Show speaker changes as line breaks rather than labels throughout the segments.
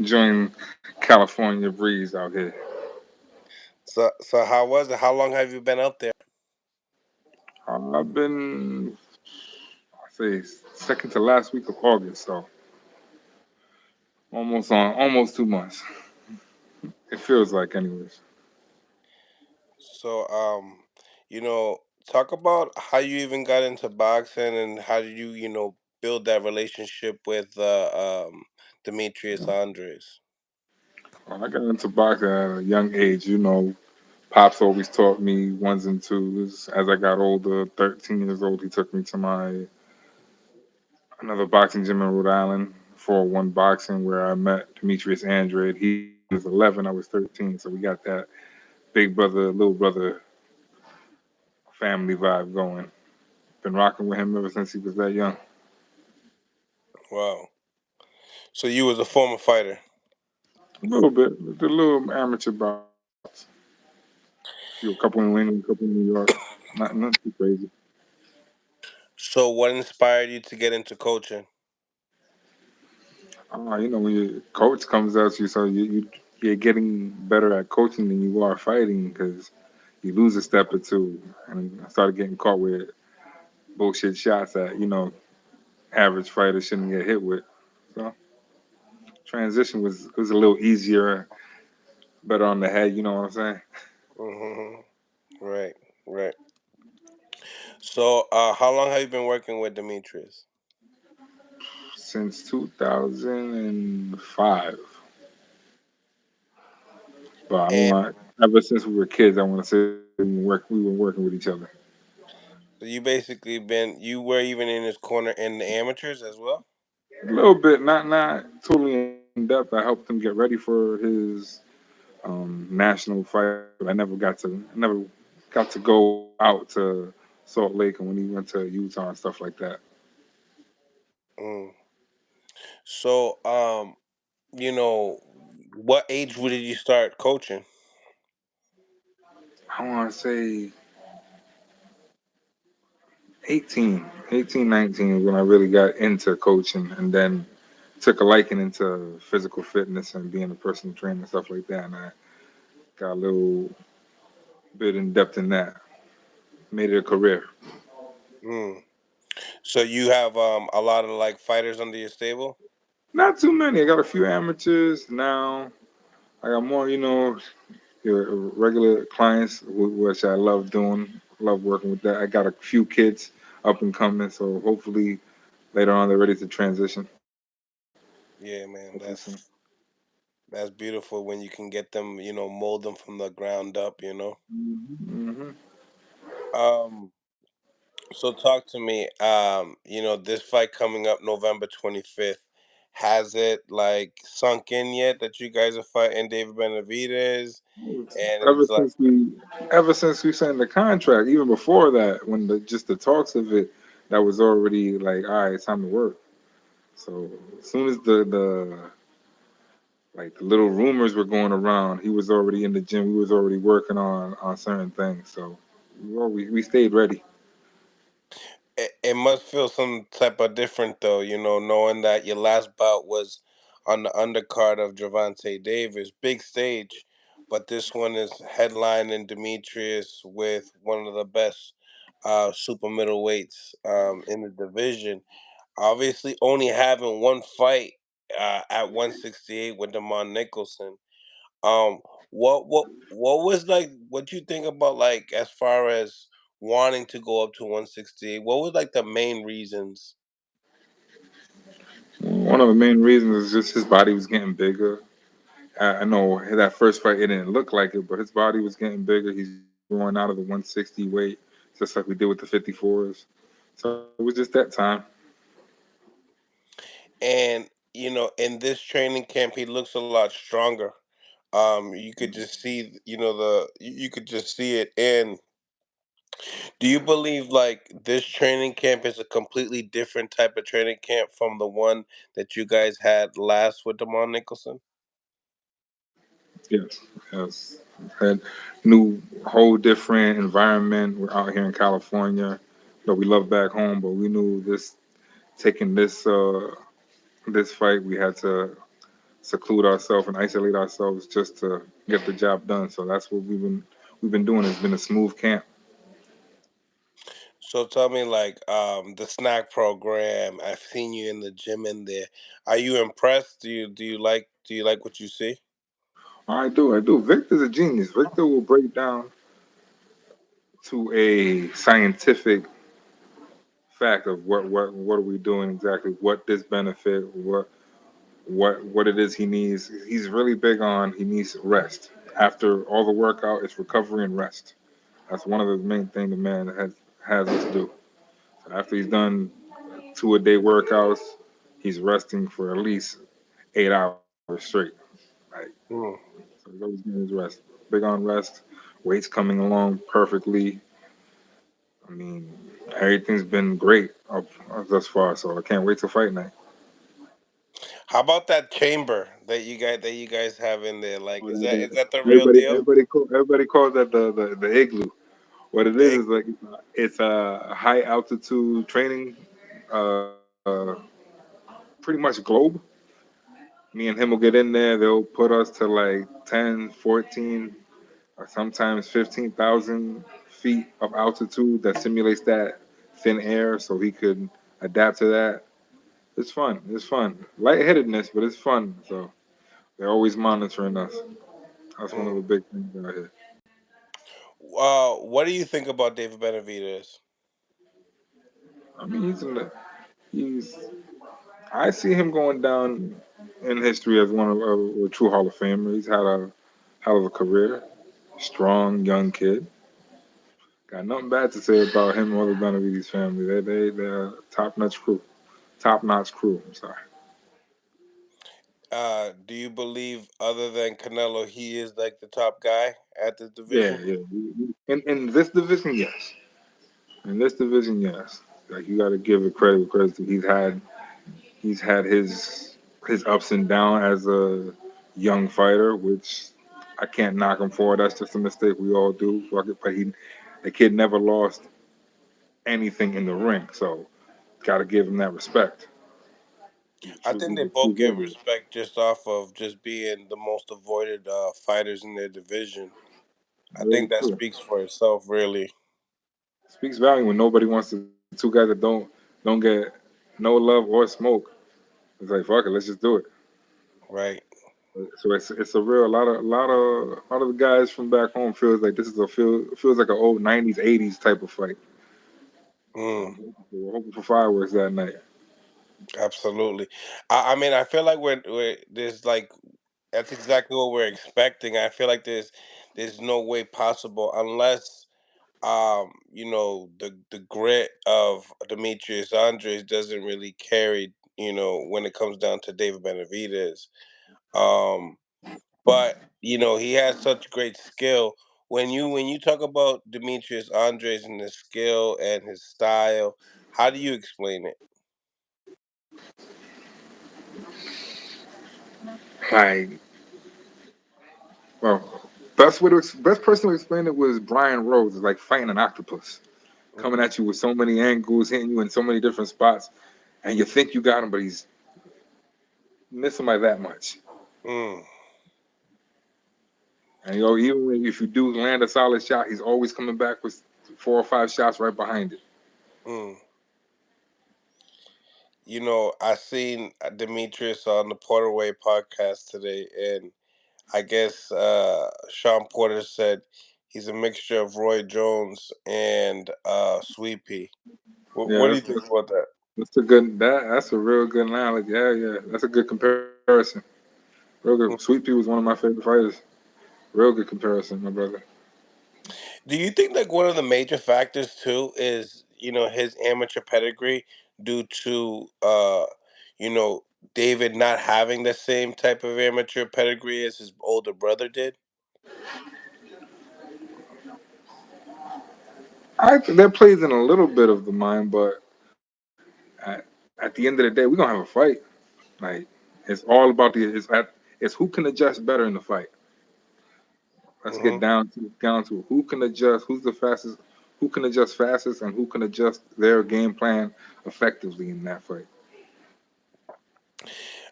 enjoying California breeze out here.
So how was it? How long have you been out there?
I've been, I say, second to last week of August, so almost 2 months. It feels like, anyways.
So you know, talk about how you even got into boxing and how did you build that relationship with Demetrius Andrade.
I got into boxing at a young age. Pops always taught me ones and twos. As I got older, 13 years old, he took me to my another boxing gym in Rhode Island for one boxing where I met Demetrius Andrade. He was 11, I was 13, so we got that big brother, little brother family vibe going. Been rocking with him ever since he was that young.
Wow. So you was a former fighter.
A little bit, did a little amateur bouts. A couple in England, a couple in New York. Not too crazy.
So what inspired you to get into coaching?
When your coach comes at you, so you're getting better at coaching than you are fighting because you lose a step or two. And I started getting caught with bullshit shots that average fighters shouldn't get hit with. So transition was a little easier, better on the head. You know what I'm saying?
Hmm. Right, right. So how long have you been working with Demetrius?
Since 2005. But I mean,
And
ever since we were kids, I want to say we were working with each other.
so you were even in his corner in the amateurs as well?
A little bit, not totally in depth. I helped him get ready for his national fight. I never got to go out to Salt Lake and when he went to Utah and stuff like that.
Mm. So you know, what age did you start coaching?
I want to say 18, 18, 19 is when I really got into coaching and then took a liking into physical fitness and being a personal trainer and stuff like that. And I got a little bit in depth in that. Made it a career.
Mm. So you have a lot of like fighters under your stable?
Not too many. I got a few amateurs now. I got more, regular clients, which I love doing. Love working with that. I got a few kids up and coming, so hopefully later on they're ready to transition.
Yeah,
Hopefully
man,
soon.
that's beautiful when you can get them, mold them from the ground up.
Hmm.
Um, so talk to me. This fight coming up November 25th. Has it like sunk in yet that you guys are fighting David Benavidez? And
Ever
it's like,
since we, ever since we signed the contract, even before that, when just the talks of it, that was already like, all right, it's time to work. So as soon as the little rumors were going around, he was already in the gym. We was already working on certain things. So we stayed ready.
it must feel some type of different though, knowing that your last bout was on the undercard of Gervonta Davis, big stage, but this one is headlining Demetrius with one of the best super middleweights in the division. Obviously, only having one fight at 168 with Demond Nicholson. Um, what was like? What you think about like as far as wanting to go up to 168? What was like the main reasons?
One of the main reasons is just his body was getting bigger. I know that first fight it didn't look like it, but his body was getting bigger. He's growing out of the 160 weight, just like we did with the 54s. So it was just that time.
And in this training camp, he looks a lot stronger. You could just see, you could just see it. And do you believe like this training camp is a completely different type of training camp from the one that you guys had last with Demond Nicholson?
Yes, yes. Had new, whole different environment. We're out here in California, but we love back home. But we knew this taking this fight, we had to seclude ourselves and isolate ourselves just to get the job done. So that's what we've been doing. It's been a smooth camp.
So tell me, like, the snack program. I've seen you in the gym in there. Are you impressed? Do you like what you see?
I do, I do. Victor's a genius. Victor will break down to a scientific fact of what are we doing exactly, what this benefit, what it is he needs. He's really big on he needs rest. After all the workout, it's recovery and rest. That's one of the main thing the man has us do. So after he's done 2 a day workouts, he's resting for at least 8 hours straight. Like
Mm.
so he's always getting his rest. Big on rest. Weight's coming along perfectly. I mean, everything's been great up thus far. So I can't wait to fight night.
How about that chamber that you guys have in there? Like,
Oh,
is that the real
everybody,
deal?
everybody calls that the igloo. What it
The
is like it's a high altitude training, uh, pretty much globe. Me and him will get in there. They'll put us to like 10, 14, or sometimes 15,000 feet of altitude that simulates that thin air, so he could adapt to that. It's fun. It's fun. Lightheadedness, but it's fun. So they're always monitoring us. That's one of the
mm.
big things out here.
What do you think about David Benavidez?
I mean, he's. I see him going down in history as one of a true Hall of Famer. He's had a hell of a career. Strong young kid. Got nothing bad to say about him or the Benavides family. They're top notch crew. Top notch crew. I'm sorry.
Do you believe, other than Canelo, he is like the top guy at this
Yeah,
division?
yeah. In this division, yes. In this division, yes. Like you got to give it credit where credit's due. He's had his ups and downs as a young fighter, which I can't knock him for. That's just a mistake we all do. Fuck it. But the kid never lost anything in the ring, so got to give him that respect.
I think
He's
they
a true
both get
warrior.
respect just off of just being the most avoided fighters in their division. I
Very
think that
true.
speaks for itself, really.
Speaks value when nobody wants the two guys that don't get no love or smoke. It's like fuck it, let's just do it.
Right.
So it's a real a lot of the guys from back home feels like this is a feels like an old '90s '80s type of fight. So
Mm,
we're hoping for fireworks that night.
absolutely. I mean, I feel like we're there's like that's exactly what we're expecting. I feel like there's no way possible unless the grit of Demetrius Andrade doesn't really carry, when it comes down to David Benavidez. Um but he has such great skill. When you talk about Demetrius Andrade and his skill and his style, how do you explain it?
Like, well, best person to explain it was Brian Rose. It's like fighting an octopus, coming
Mm,
at you with so many angles, hitting you in so many different spots, and you think you got him, but he's missing by that much.
mm,
And even if you do land a solid shot, he's always coming back with 4 or 5 shots right behind it.
mm. I seen Demetrius on the Porterway podcast today, and I guess Sean Porter said he's a mixture of Roy Jones and Sweet Pea. What
Yeah,
do you think about that?
that's a real good analogy. Yeah, yeah, that's a good comparison. Real good. Sweet Pea was one of my favorite fighters. Real good comparison, my brother.
Do you think like one of the major factors too is his amateur pedigree due to David not having the same type of amateur pedigree as his older brother did?
I think that plays in a little bit of the mind, but at the end of the day, we're gonna have a fight. Like it's all about it's who can adjust better in the fight. Let's get
Hmm.
down to who can adjust, who's the fastest, who can adjust fastest, and who can adjust their game plan effectively in that fight.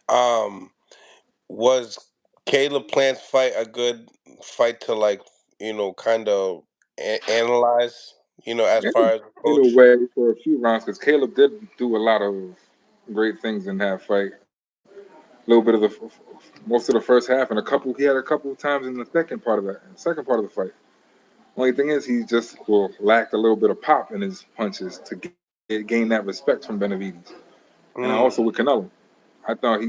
Um, Was Caleb Plant's fight a good fight to like, kind of analyze, as
And
far as a
in a
coach?
way, for a few rounds, because Caleb did do a lot of great things in that fight. A little bit of most of the first half, and he had a couple times in the second part of the fight. Only thing is, he just lacked a little bit of pop in his punches to gain that respect from Benavidez. And I also with
Mm,
Canelo, I thought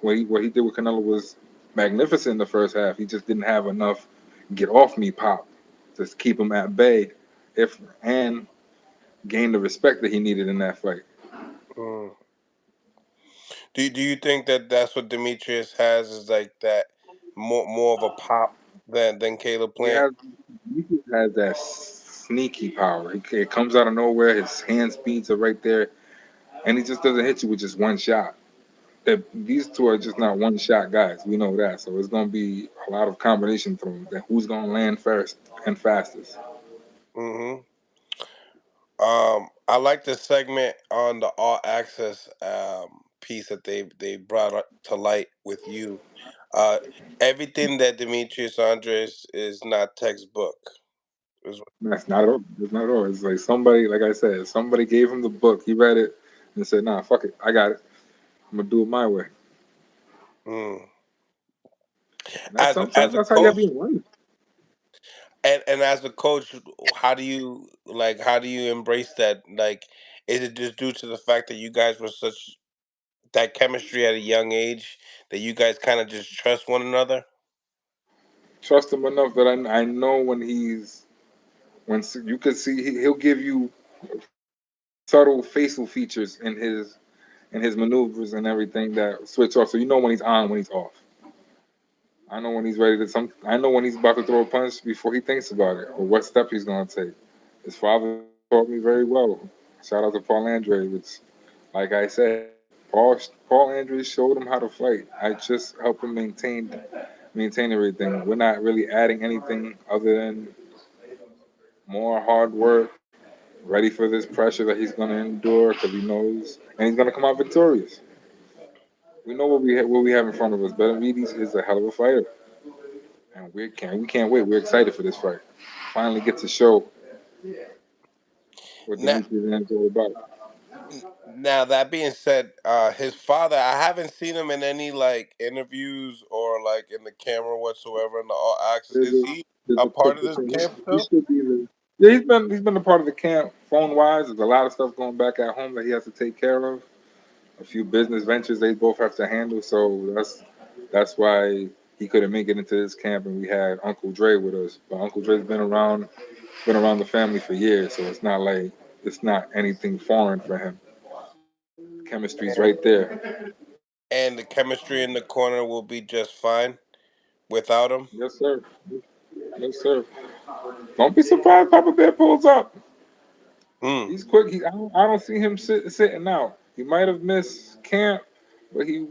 what he did with Canelo was magnificent in the first half. He just didn't have enough get off me pop to keep him at bay, if and gain the respect that he needed in that fight.
mm. Do you think that that's what Demetrius has, is like that more of a pop than Caleb
He
Plant?
has he just has that sneaky power. It comes out of nowhere. His hand speeds are right there, and he just doesn't hit you with just one shot. These two are just not one shot guys. We know that. So it's going to be a lot of combination throws. And who's going to land first and fastest?
Hmm. I like the segment on the All Access piece that they brought to light with you. Uh, Everything that Demetrius Andres is not textbook. Is-
That's not at all. It's not at all. It's like somebody, like I said, somebody gave him the book. He read it and said, "Nah, fuck it. I got it. I'm gonna do it my way."
Mm.
And that's
As
sometimes
a
that's how you gotta
coach,
be in life.
and as a coach, how do you embrace that? Like, is it just due to the fact that you guys were such that chemistry at a young age that you guys kind of just trust one another?
Trust him enough that I know you could see he'll give you subtle facial features in his maneuvers and everything that switch off. So you know when he's on, when he's off. I know when he's ready to some. I know when he's about to throw a punch before he thinks about it or what step he's gonna take. His father taught me very well. Shout out to Paul Andre, which, like I said, Paul Andre showed him how to fight. I just help him maintain everything. We're not really adding anything other than more hard work, ready for this pressure that he's gonna endure because he knows, and he's gonna come out victorious. We know what we have in front of us. Benavidez is a hell of a fighter, and we can't wait. We're excited for this fight. Finally get to show what
Now,
Demetrius Andrade is all about.
now that being said, his father, I haven't seen him in any like interviews or like in the camera whatsoever in the All Access.
There's
Is
a
he
there's
a
a clip
part of this
between
camp
he
still?
should be the yeah he's been a part of the camp phone wise. There's a lot of stuff going back at home that he has to take care of. A few business ventures they both have to handle. So that's why he couldn't make it into this camp, and we had Uncle Dre with us. But Uncle Dre's been around the family for years, so it's not anything foreign for him. Chemistry's right there.
And the chemistry in the corner will be just fine without him.
Yes, sir. Yes, sir. Don't be surprised. Papa Bear pulls up.
Mm.
He's quick. I don't see him sitting out. He might have missed camp, but he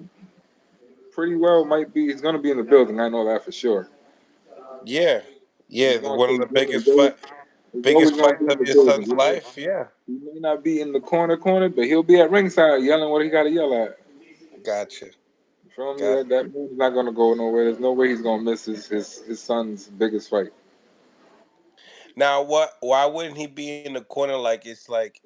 pretty well might be. He's gonna be in the building. I know that for sure.
Yeah, yeah.
He's gonna
One of the
he's always
biggest
gonna
fights
be in
of
the
your
building.
son's life. Yeah,
He may not be in the corner, but he'll be at ringside yelling what he got to yell at.
gotcha,
You feel me?
gotcha.
That man's not gonna go nowhere. There's no way he's gonna miss his son's biggest fight.
Now, what? Why wouldn't he be in the corner? Like it's like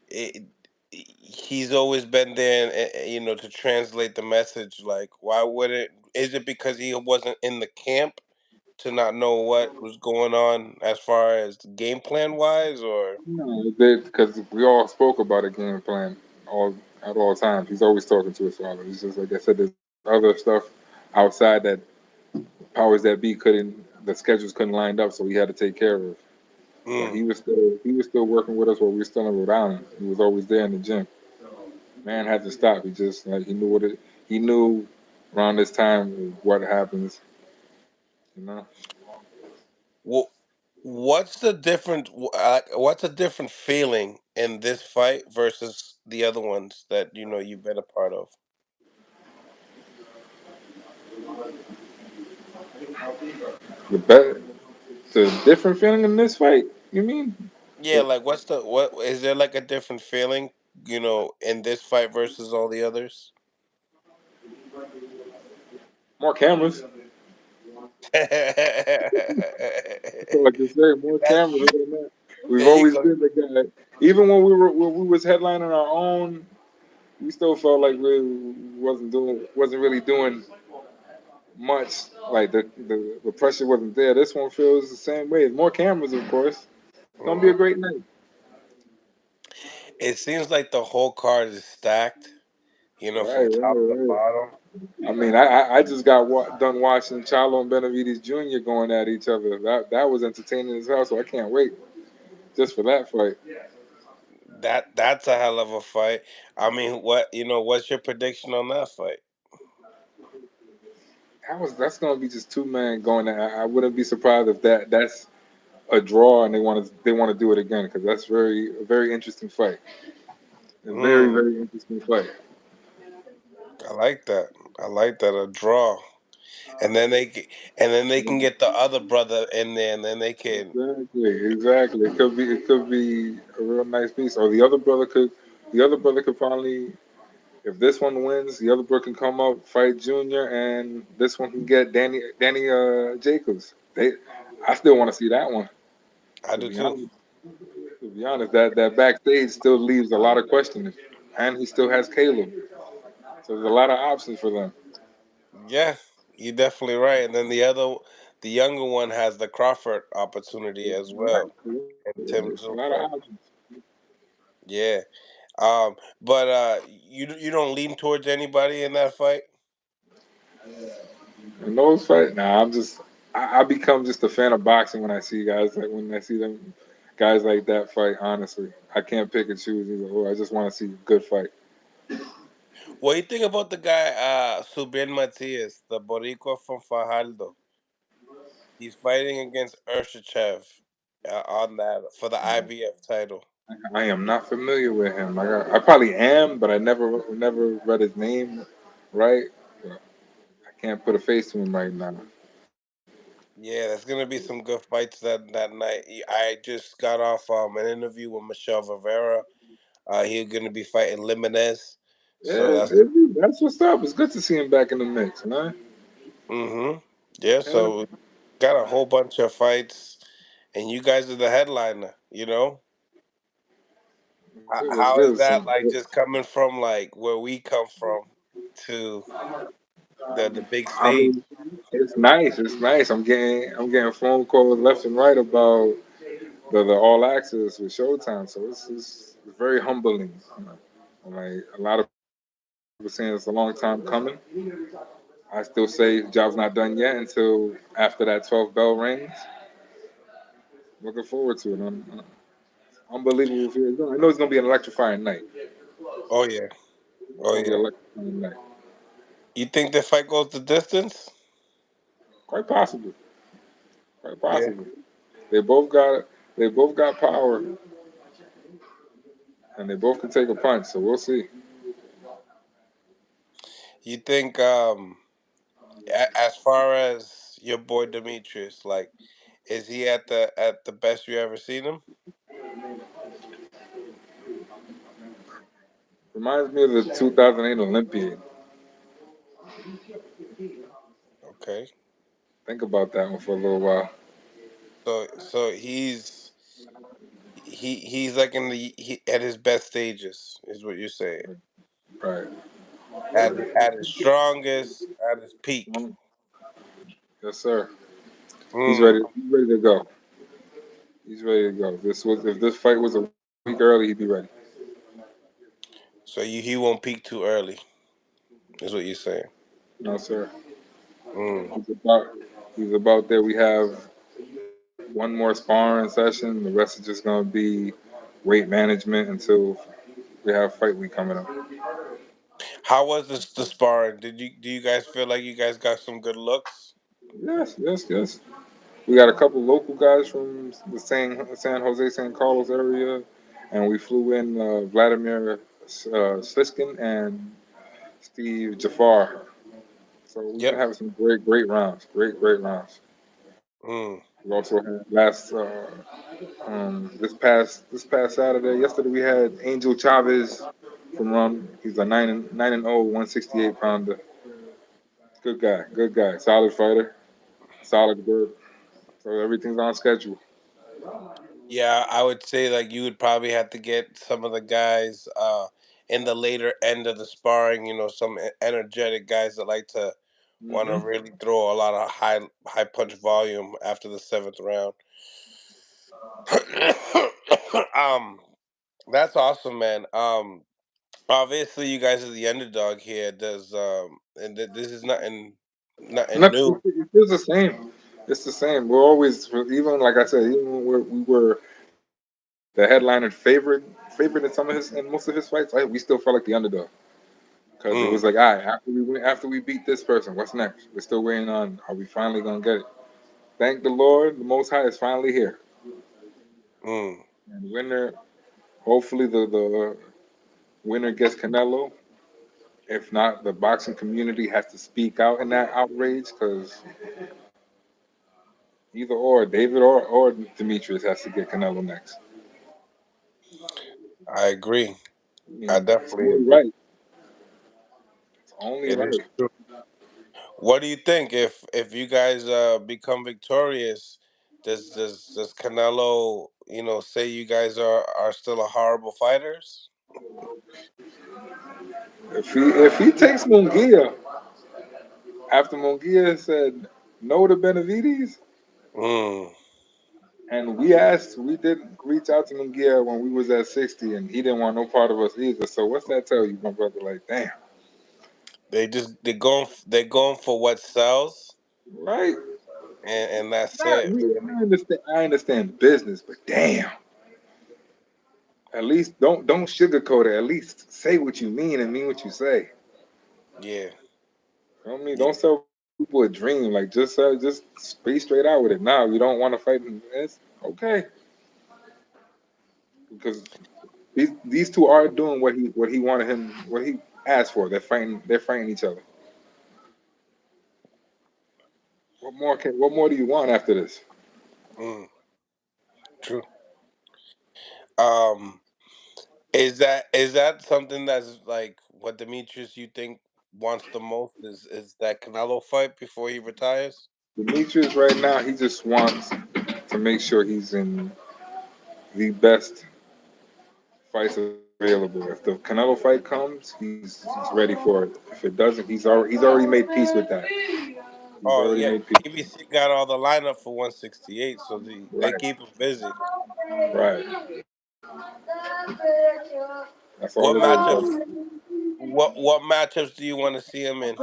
it, he's always been there, and to translate the message. Like, why wouldn't? Is it because he wasn't in the camp to not know what was going on as far as game plan wise, or?
No, because we all spoke about a game plan all at all times. He's always talking to his father. It's just like I said. There's other stuff outside that powers that be the schedules couldn't line up, so he had to take care of. But
Mm.
he was still working with us while we were still in Rhode Island. He was always there in the gym. Man had to stop. He just like he knew around this time what happens. You know,
Well, what's a different feeling in this fight versus the other ones that you've been a part of?
the better the different feeling in this fight. You mean?
Yeah, like what is there like a different feeling, in this fight versus all the others?
More cameras. That's all I can say. More
That's
cameras.
true.
Other than that, we've
There you
always
go.
been the guy. Even when we was headlining our own, we still felt like we wasn't really doing much. Like the pressure wasn't there. This one feels the same way. More cameras, of course. It's gonna be a
Mhm.
great night.
It seems like the whole card is stacked. You know,
Right,
from top to
right, right.
bottom.
I mean, I just got done watching Chalo and Benavidez Jr. going at each other. That was entertaining as hell. So I can't wait just for that fight.
That's a hell of a fight. I mean, what's your prediction on that fight?
That's gonna be just two men going at. I wouldn't be surprised if that's a draw and they want to do it again because that's a very interesting fight. A very
Mm,
very interesting fight.
I like that. I like that, a draw, and then they can get the other brother in there, and then they can.
Exactly, exactly. It could be a real nice piece. Or the other brother could finally, if this one wins, the other brother can come up fight Junior, and this one can get Danny Jacobs. I still want to see that one.
I
To
do
be
too.
honest, that backstage still leaves a lot of questioning, and he still has Caleb. So there's a lot of options for them.
Yeah, you're definitely right. And then the younger one has the Crawford opportunity as
Right.
well, and Tim
It's a lot of
Zuko.
options.
Yeah. But you don't lean towards anybody in that fight.
And those fight, nah, I become just a fan of boxing when I see guys like when I see them guys like that fight. Honestly, I can't pick and choose either. Or I just want to see a good fight.
What do you think about the guy, Subin Matias, the Boricua from Fajardo? He's fighting against Urshichev on that for the IBF title.
I am not familiar with him. I probably am, but I never read his name right. But I can't put a face to him right now.
Yeah, there's gonna be some good fights that night. I just got off an interview with Michelle Rivera. He's gonna be fighting Limonez. So
Yeah,
that's
that's what's up. It's good to see him back in the mix, man.
yeah.
Yeah,
So got a whole bunch of fights, and you guys are the headliner.
it's
How is
good.
that like? Just coming from like where we come from to the big
I
stage.
mean, it's nice. It's nice. I'm getting phone calls left and right about the all access with Showtime. So it's very humbling. Like a lot of people saying it's a long time coming. I still say job's not done yet until after that 12 bell rings. Looking forward to it. Unbelievable feeling. I know it's gonna be an electrifying night.
Oh yeah,
It's
oh
gonna be an
yeah.
electrifying night.
You think the fight goes the distance?
Quite possible. Quite
Yeah.
possible. They both got they both got power and they both can take a punch. So we'll see.
You think as far as your boy Demetrius, like, is he at the best you ever seen him?
Reminds me of the 2008 Olympiad.
Okay.
Think about that one for a little while.
So he's like at his best stages is what you're saying.
Right.
At his strongest, at his peak.
Yes, sir. He's
Mm.
ready. He's ready to go. He's ready to go. If this fight was a week early, he'd be ready.
So he won't peak too early, is what you're saying.
No, sir.
Mm.
He's about he's about there. We have one more sparring session. The rest is just gonna be weight management until we have fight week coming up.
How was this the sparring? Do you guys feel like you guys got some good looks?
Yes, yes, yes. We got a couple local guys from the San Jose, San Carlos area, and we flew in Vladimir Sliskin and Steve Jafar. So we've been
Yep.
having some great rounds, great rounds.
Mm.
We also had this past Saturday. Yesterday we had Angel Chavez from He's a 9-0, 168 pounder. Good guy, solid fighter, solid bird. So everything's on schedule.
Yeah, I would say like you would probably have to get some of the guys in the later end of the sparring. You know, some energetic guys that like to want to
Hmm.
really throw a lot of high punch volume after the seventh round. um, that's awesome, man. Obviously you guys are the underdog here. Does and this is nothing
Nothing.
new.
It's the same. It's the same. We're always, even like I said, even when we were the headliner favorite in some of his in most of his fights, we still felt like the underdog because it was like,
Mm,
all right, after we beat this person, what's next? We're still waiting on. Are we finally gonna get it? Thank the Lord, the Most High is finally here,
mm.
and winner. Hopefully, the winner gets Canelo. If not, the boxing community has to speak out in that outrage because either or, David or Demetrius has to get Canelo next.
I agree.
I
I
mean, it's
definitely
only
agree.
right. It's only
It is
right.
true. What do you think if you guys become victorious? Does Canelo, say you guys are still a horrible fighters?
If he takes Munguia after Munguia said no to Benavidez,
Mm.
and we did reach out to Munguia when we was at 60, and he didn't want no part of us either. So what's that tell you, my brother? Like, damn,
They're going for what sells,
right?
and that's it, really.
I understand business, but damn, at least don't sugarcoat it. At least say what you mean and mean what you say.
Yeah,
You know what I mean?
yeah.
Don't sell people a dream. Like just be straight out with it. Now you don't want to fight. It's okay because these two are doing what he wanted him what he asked for. They're fighting each other. What more do you want after this?
Mm, true. Um, is that something that's like what Demetrius you think wants the most is that Canelo fight before he retires?
Demetrius right now he just wants to make sure he's in the best fights available. If the Canelo fight comes, he's ready for it. If it doesn't, he's already made peace with that. He's
Oh
already
yeah,
made peace.
EBC got all the lineup for 168, so they
Right,
keep him busy.
right. That's all
What
it is,
matchups?
brother.
What matchups do you want to see him in?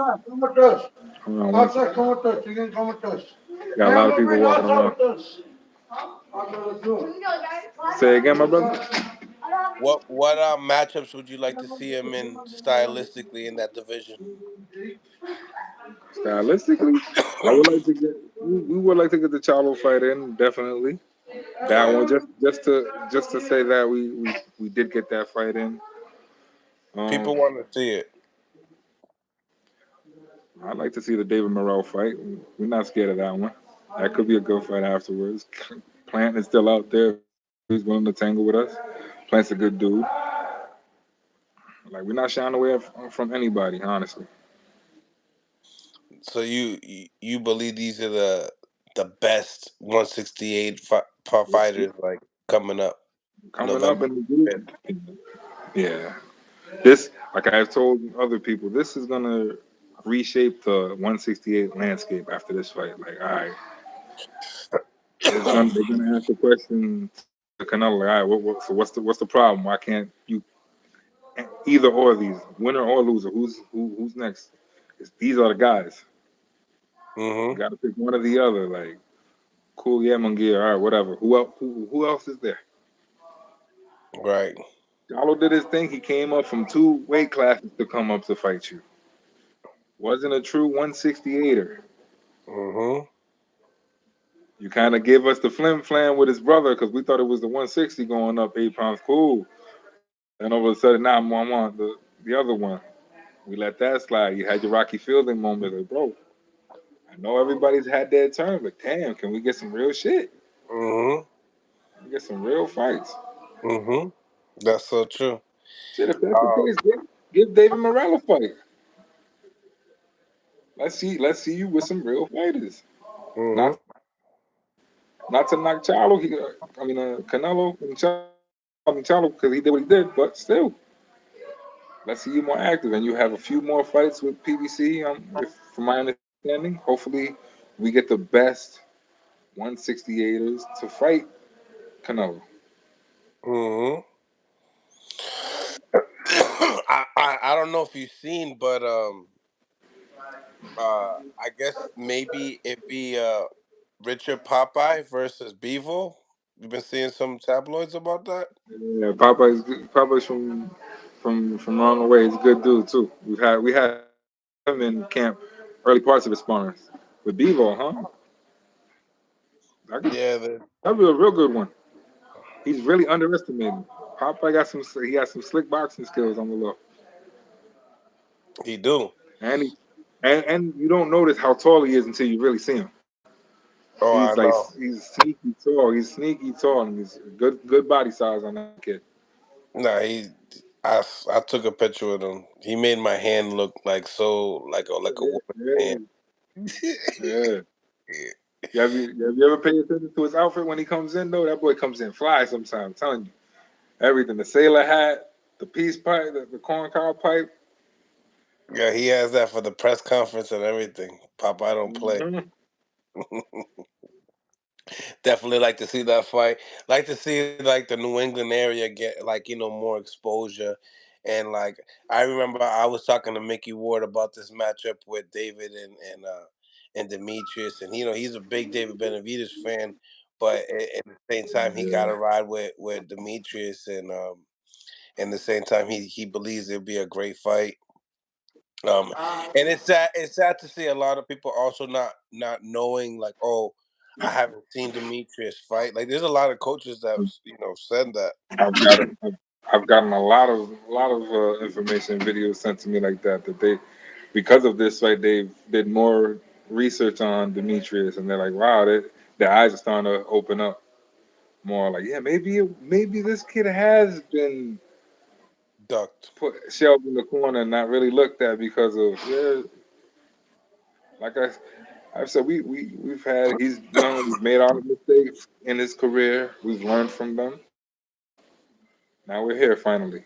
Hold on one second. Got a lot of people walking around. Say again, my brother.
What matchups would you like to see him in stylistically in that division?
Stylistically, I would like to get. We would like to get the Charlo fight in definitely. That
Yeah,
one just to say that we did get that fight in. Um,
people want to see it.
I'd like to see the David Morrell fight. We're not scared of that one. That could be a good fight afterwards. Plant is still out there if he's willing to tangle with us. Plant's a good dude. Like we're not shying away from anybody, honestly.
So you believe these are the best 168 fighters like coming up
Coming up
November
in the group,
5th?
yeah. This, like I've told other people, this is gonna reshape the 168 landscape after this fight. Like, all right, they're gonna ask the question to Canelo. Like, all right, so what's the problem? Why can't you either or these winner or loser? Who's next? These are the guys. You
Mm-hmm.
got to pick one or the other. Like, cool, yeah, Mungia, all right, whatever. Who else is there?
Right.
Gallo did his thing. He came up from two weight classes to come up to fight you. Wasn't a true 168er.
Mm-hmm.
You kind of gave us the flim flam with his brother because we thought it was the 160 going up 8 pounds. Cool. Then all of a sudden, now I'm on the other one. We let that slide. You had your Rocky Fielding moment. Like, bro, I know everybody's had their turn, but damn, can we get some real shit?
Mm-hmm.
We get some real fights.
Mm-hmm. That's so true.
Shit, if that's the
Um,
case, give David Morrell a fight. Let's see you with some real fighters.
Hmm.
Not not to knock Charlo. Canelo and Charlo because he did what he did, but still, let's see you more active. And you have a few more fights with PBC. If from my understanding, hopefully we get the best 168ers to fight Canelo.
Hmm. I don't know if you've seen, but I guess maybe it be Richard Popeye versus Bevo. You've been seeing some tabloids about that.
Yeah, Popeye's from around the way. He's a good dude too. We had him in camp early parts of the sparring with Bevo, huh?
Yeah,
That'd be a real good one. He's really underestimated. Popeye got some slick boxing skills on the low,
he do.
and and you don't notice how tall he is until you really see him.
Oh, I know.
He's sneaky tall. He's sneaky tall, and he's good body size on that kid.
Nah, I took a picture with him. He made my hand look like so like a
Yeah,
woman's hand.
yeah, yeah. You ever pay attention to his outfit when he comes in though? That boy comes in fly sometimes. I'm telling you, everything. The sailor hat, the peace pipe, the corn cob pipe.
Yeah, he has that for the press conference and everything. Pop, I don't play.
Hmm.
Definitely like to see that fight. Like to see like the New England area get like more exposure, and like I remember I was talking to Mickey Ward about this matchup with David and Demetrius, and he's a big David Benavidez fan, but at the same time he got
Yeah.
to ride with Demetrius, and the same time he believes it'll be a great fight. Um, and it's sad to see a lot of people also not knowing like, oh, I haven't seen Demetrius fight. Like there's a lot of coaches that said that.
I've got I've gotten a lot of information videos sent to me like that they because of this fight they've did more research on Demetrius and they're like wow their eyes are starting to open up more like yeah maybe this kid has been
Ducked.
put shelved in the corner and not really looked at because of yeah like I've said we've had he's made all the mistakes in his career we've learned from them now we're here finally.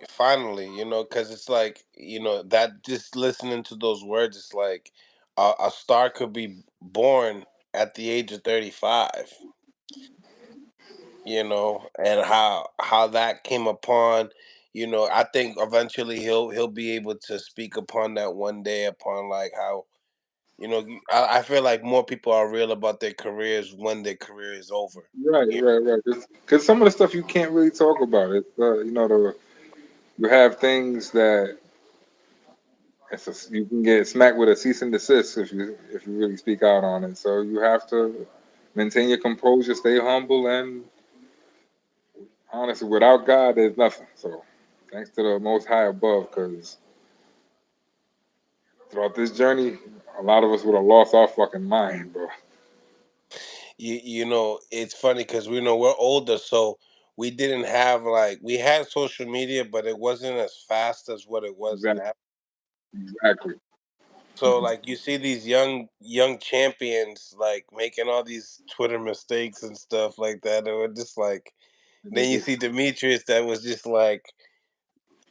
Finally, because it's like that. Just listening to those words, it's like a star could be born at the age of 35. And how that came upon. I think eventually he'll be able to speak upon that one day, upon like how I feel like more people are real about their careers when their career is over.
Right. Because some of the stuff you can't really talk about. It's you have things that you can get smacked with a cease and desist if you really speak out on it. So you have to maintain your composure, stay humble, and honestly, without God, there's nothing. So thanks to the Most High above, because throughout this journey, a lot of us would have lost our fucking mind, bro.
It's funny because we know we're older, so we didn't have like we had social media, but it wasn't as fast as what it was
Exactly.
now.
Exactly.
So like you see these young champions like making all these Twitter mistakes and stuff like that, and we're just like, then you see Demetrius that was just like,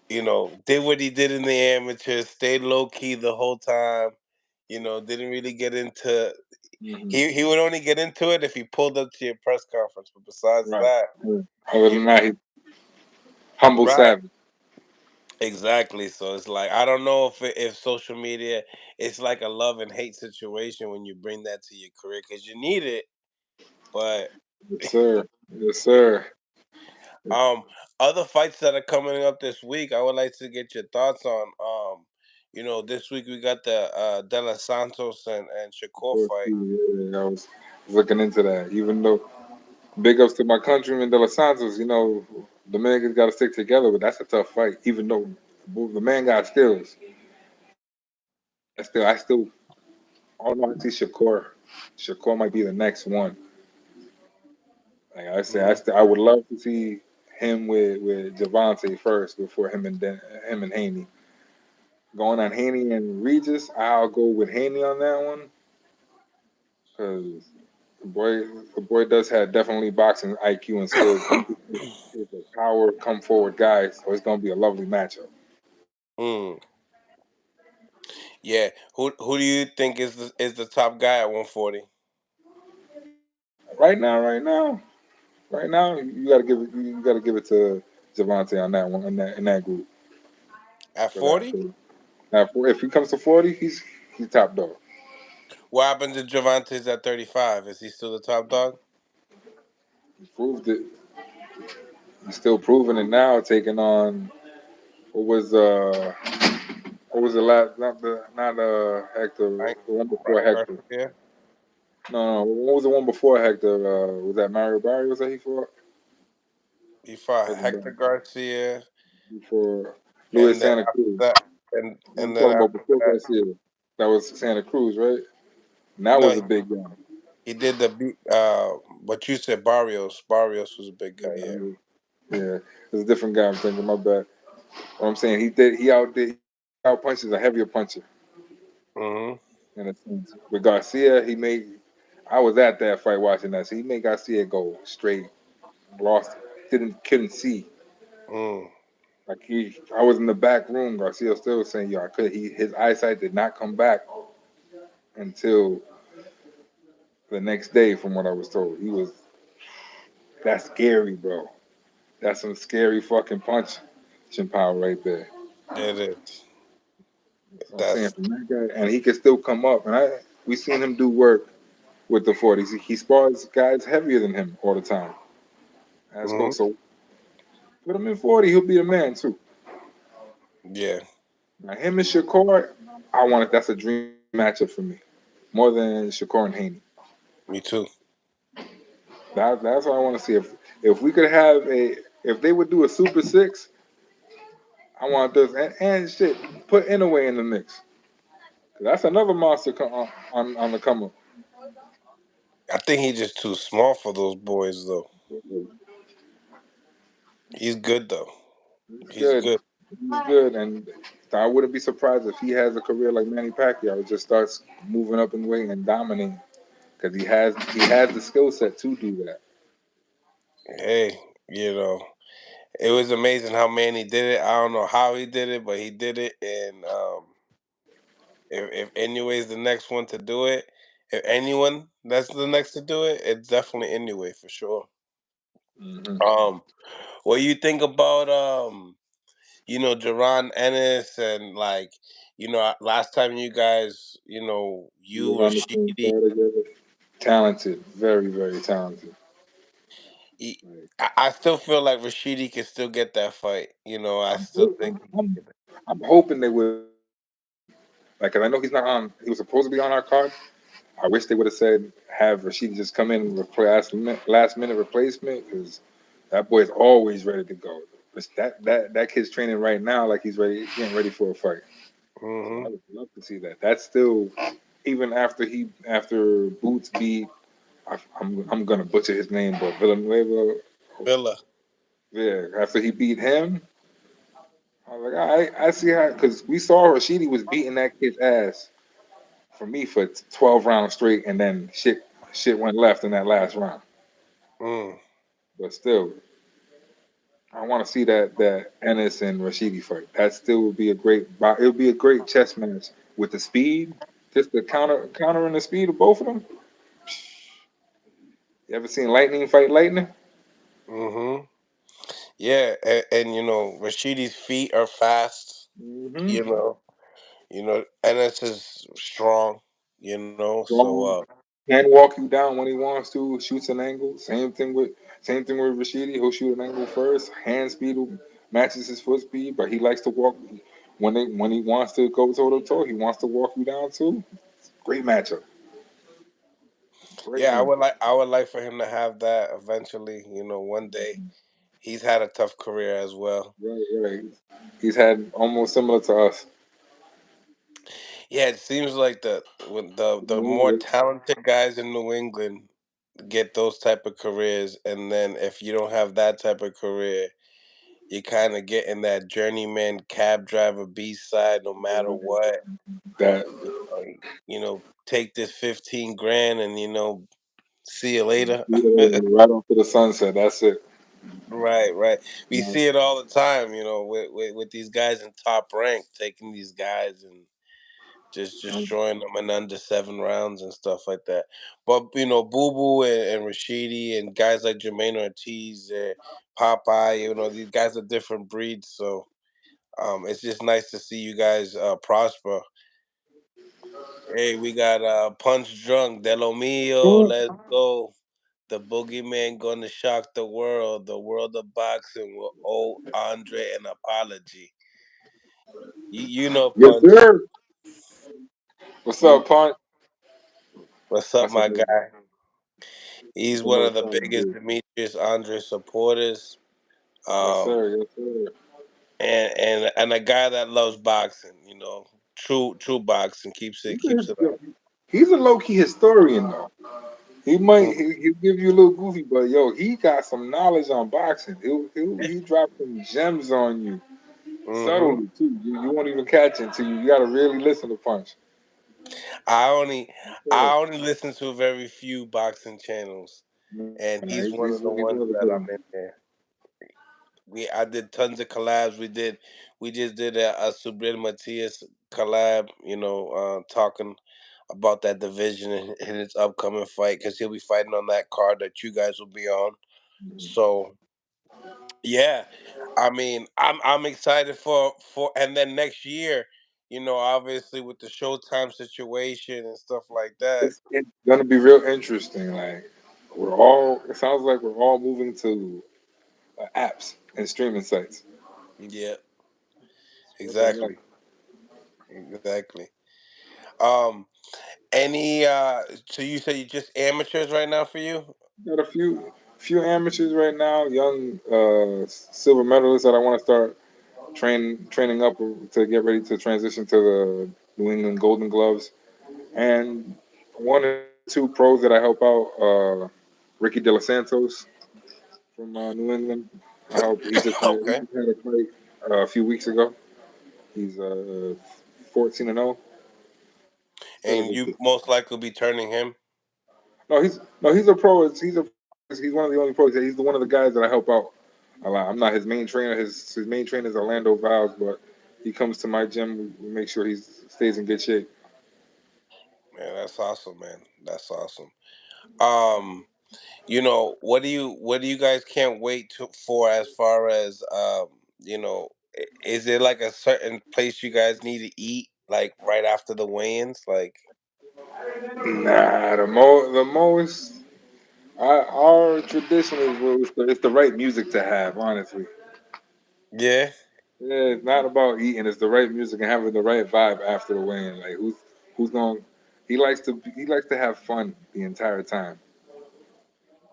did what he did in the amateurs, stayed low key the whole time. Didn't really get into.
Hmm.
He would only get into it if he pulled up to your press conference. But besides
Right.
that,
Yeah. Other
you
than that, he's humble
right,
savage.
exactly. So it's like I don't know if social media, it's like a love and hate situation when you bring that to your career because you need it, but
Yes, sir. Yes, sir.
um, other fights that are coming up this week, I would like to get your thoughts on. This week we got the De Los Santos and Shakur
Course,
fight.
I was looking into that. Even though big ups to my countryman De Los Santos, Dominicans got to stick together, but that's a tough fight. Even though the man got skills, I still, all in all, I see Shakur. Shakur might be the next one. Like I say,
Mhm.
I would love to see him with Javante first before him and Haney. Going on Haney and Regis, I'll go with Haney on that one because the boy, the boy does have definitely boxing IQ and skills. Regis is a power come forward guy, so it's gonna be a lovely matchup.
Mm. Yeah. Who do you think is the top guy at 140?
Right now, you gotta give it to Javante on that one in that group
At
for that.
40?
Now, if he comes to 40, he's top dog.
What happened to Javante's at 35? Is he still the top dog?
He proved it. He's still proving it now, taking on what was uh what was the last not Hector,
Frank,
the one before
Frank
Hector.
Garcia?
No, what was the one before Hector? Was that Mario Barrios that he fought?
He fought
Wasn't
Hector
that
Garcia,
before Luis
and then
Santa
after
Cruz?
that,
I'm
and then
talking about
after
before
that,
Garcia. That was Santa Cruz, right? And that
no,
was a big guy.
he did the beat. What you said, Barrios. Barrios was a big guy. Yeah.
Yeah, yeah. It's a different guy. I'm thinking. My bad. What I'm saying, he out punches a heavier puncher
Hmm.
in a sense. With Garcia, he made. I was at that fight watching that. So he made Garcia go straight, lost, couldn't see.
Mm.
Like I was in the back room. Garcia still was saying, "Yo, I could." His eyesight did not come back until the next day, from what I was told. That's scary, bro. That's some scary fucking punching power right there.
It is.
So I'm saying
That's.
from that guy, and he can still come up. And we seen him do work with the 40s. He spars guys heavier than him all the time. That's go.
Hmm.
So put him in 40, he'll be a man too.
Yeah.
Now him and Shakur, I want it. That's a dream matchup for me, more than Shakur and Haney.
Me too.
That's what I want to see. If we could have if they would do a Super Six, I want this and shit. Put Inouye in the mix. 'Cause that's another monster on the come up.
I think he's just too small for those boys, though. He's good though.
He's
He's
good.
good.
He's good, and I wouldn't be surprised if he has a career like Manny Pacquiao. Just starts moving up in weight and dominating because he has the skill set to do that.
Hey, you know, it was amazing how Manny did it. I don't know how he did it, but he did it. And if anyway is the next one to do it, if anyone that's the next to do it, it's definitely anyway for sure.
Hmm.
Um, what you think about Jerron Ennis and like, last time you guys,
We
you
were on the same
Rashidi,
side together. Talented, very very talented.
he,
Like,
I still feel like Rashidi can still get that fight. I
I'm,
still
ho-
think he can
I'm,
get it.
I'm hoping they would like. 'Cause I know he's not on. He was supposed to be on our card. I wish they would have said have Rashid just come in and replace last minute replacement because that boy's always ready to go. That kid's training right now like he's ready, getting ready for a fight. So I
Hmm.
would love to see that. That's still even after Boots beat I'm gonna butcher his name, but Villanueva.
Villa.
Yeah, after he beat him, I was like, I see how because we saw Rashidi was beating that kid's ass for me for 12 rounds straight, and then shit went left in that last round.
Mm.
But still, I want to see that Ennis and Rashidi fight. That still would be it would be a great chess match with the speed, just the countering the speed of both of them. You ever seen lightning fight lightning?
Hmm. Yeah, and Rashidi's feet are fast.
Mm-hmm.
You know, Ennis is strong. So
Strong, can walk you down when he wants to. Shoots an angle. Same thing with Rashidi. He'll shoot an angle first. Hand speed matches his foot speed, but he likes to walk when he wants to go toe to toe. He wants to walk you down too. Great matchup. Great
yeah,
matchup.
I would like for him to have that eventually. One day. He's had a tough career as well.
Right, right. He's had almost similar to us.
Yeah, it seems like the more talented guys in New England get those type of careers, and then if you don't have that type of career, you're kind of getting that journeyman cab driver B side, no matter what.
That
uh, Take this 15 grand and see you later.
yeah, right off to the sunset. That's it.
Right, right. We
Uh,
see it all the time, with these guys in top rank, taking these guys and just destroying them in under 7 rounds and stuff like that. But Boo Boo and Rashidi and guys like Jermaine Ortiz, Popeye, these guys are different breeds. So it's just nice to see you guys prosper. Hey, we got Punch Drunk, De Lo Mio, let's go. The boogeyman gonna shock the world of boxing with old Andre and Apology. You know
yes,
Punch.
sir. What's
You
up, Punch?
What's up,
That's a
my
good.
guy? He's
That's a
one
no
of the
problem,
biggest
dude.
Demetrius Andre supporters.
Yes,
Um
sir. Yes, sir.
and a guy that loves boxing, true boxing, keeps it up.
He's a low key historian though. He might
Mm,
he'll give you a little goofy, but yo, he got some knowledge on boxing. He drop some gems on you
mm-hmm.
subtly too. You won't even catch it until you gotta really listen to Punch.
I only
Yeah.
I only listen to very few boxing channels, and
Nah,
he's one of the
he's one
ones
of the
that
good
I'm
ones.
in there. I did tons of collabs. We just did a Subriel Matias collab. Talking about that division and its upcoming fight because he'll be fighting on that card that you guys will be on. So yeah, I mean, I'm excited and then next year, obviously with the Showtime situation and stuff like that.
It's gonna be real interesting. Like it sounds like we're all moving to apps and streaming sites.
Yeah,
What the heck?
exactly, exactly. Um, any so you say you just amateurs right now for you?
Got a few amateurs right now, young silver medalists that I want to start training up to get ready to transition to the New England Golden Gloves, and one or two pros that I help out. Ricky De Los Santos from New England. I help. He
Okay,
just had a fight a few weeks ago. He's 14 and 0. Still a
and
good
you
kid.
most likely be turning him.
He's a pro. He's one of the only pros. He's one of the guys that I help out a lot. I'm not his main trainer. His main trainer is Orlando Valves, but he comes to my gym. We make sure he stays in good shape.
Man, that's awesome, man. That's awesome. Um, what do you guys can't wait for as far as is there like a certain place you guys need to eat like right after the weigh-ins? Like,
Nah, the most our tradition is it's the right music to have. Honestly,
yeah,
yeah, it's not about eating. It's the right music and having the right vibe after the weigh-in. Like who's going? He likes to have fun the entire time.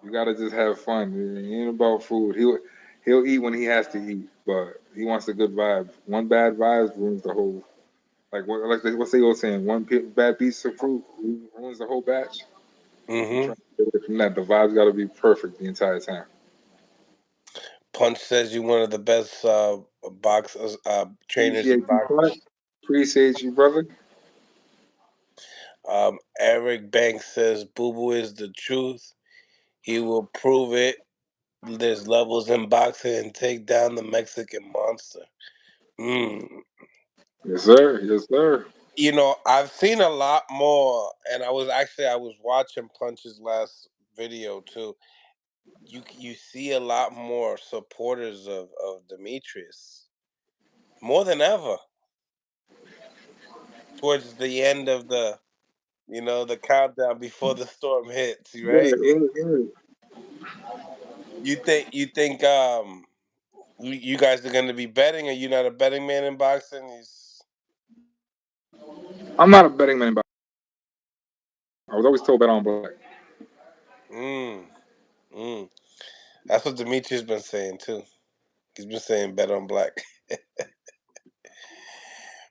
You gotta just have fun. It ain't about food. He'll eat when he has to eat, but he wants a good vibe. One bad vibe ruins the whole. What's they all saying? Bad piece of fruit ruins the whole batch. We
mm-hmm.
try to get away from that. The vibes got to be perfect the entire time.
Punch says you're one of the best boxers, trainers in
Appreciate you,
boxing.
Punch. Appreciate you, brother.
Eric Banks says Boo Boo is the truth. He will prove it. There's levels in boxing and take down the Mexican monster. Mm.
Yes, sir. Yes, sir.
I've seen a lot more, and I was watching Punch's last video too. You see a lot more supporters of Demetrius, more than ever, towards the end of the countdown before the storm hits, right?
Right, right, right.
You guys are going to be betting? Are you not a betting man in boxing?
I'm not a betting man, but I was always told bet on black.
Mm, mm. That's what Demetrius been saying too. He's been saying bet on black.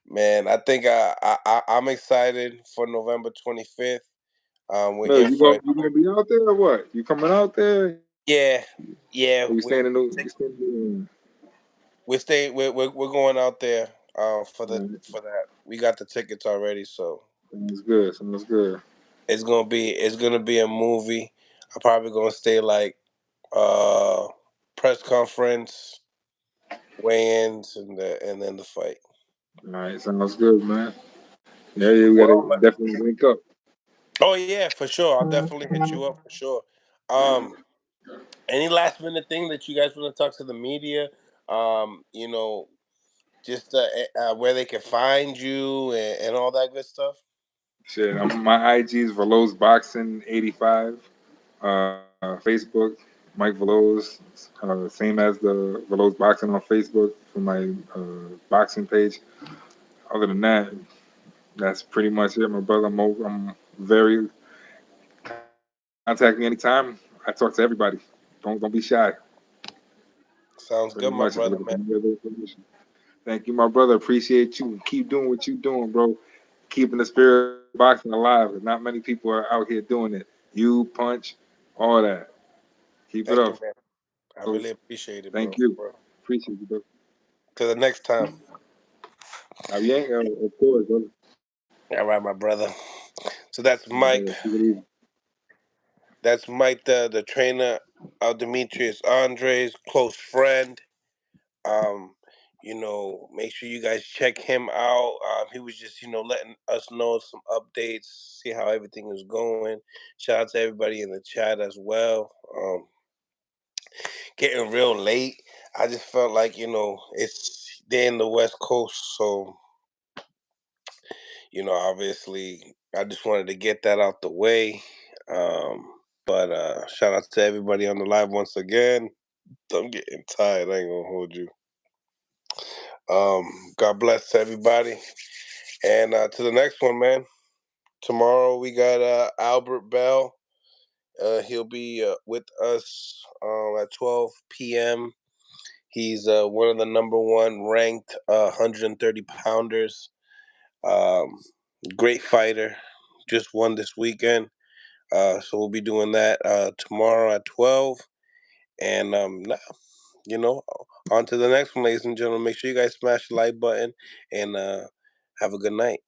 Man, I think I'm excited for November 25th. We're
No,
in for it.
you gonna be out there or what? You coming out there?
Yeah, yeah.
Or you
We
staying in? You staying in?
We're going out there
Alright,
for that. We got the tickets already, so
sounds good. Sounds good.
it's gonna be a movie. I'm probably gonna stay like uh press conference, weigh-ins, and then the fight.
All right, sounds good, man. Yeah, yeah, we gotta
Well,
definitely link up.
oh yeah, for sure. I'll definitely hit you up for sure. Um, any last minute thing that you guys want to talk to the media? You know, just where they can find you and all that good stuff.
Shit, my IG is Veloz Boxing 85. Facebook, Mike Veloz, same as the Veloz Boxing on Facebook for my boxing page. Other than that, that's pretty much it, my brother. I'm very contact me anytime. I talk to everybody. Don't be shy. Pretty
Sounds
much
good,
if
my
you're looking for
brother,
any
man.
other information. Thank you, my brother. Appreciate you. Keep doing what you're doing, bro. Keeping the spirit of boxing alive. Not many people are out here doing it. You, Punch, all that. Keep it up,
Thank you, man. I
folks.
really appreciate it,
Thank
bro.
you.
Bro.
Appreciate you, bro.
To the next time.
Bien, of course, brother.
All right, my brother. So that's
My brother.
Mike.
Take it easy.
That's Mike, the trainer of Demetrius Andre's close friend. Um, make sure you guys check him out. He was just, letting us know some updates, see how everything is going. Shout out to everybody in the chat as well. Getting real late. I just felt like, it's they're in the West Coast, so obviously I just wanted to get that out the way. Um, but shout out to everybody on the live once again. I'm getting tired. I ain't gonna hold you. God bless to everybody. And to the next one, man. Tomorrow we got Albert Bell. He'll be with us at 12 p.m. He's one of the number one ranked 130 pounders. Um, Great fighter. Just won this weekend. So we'll be doing that tomorrow at 12. And now, on to the next one, ladies and gentlemen. Make sure you guys smash the like button and have a good night.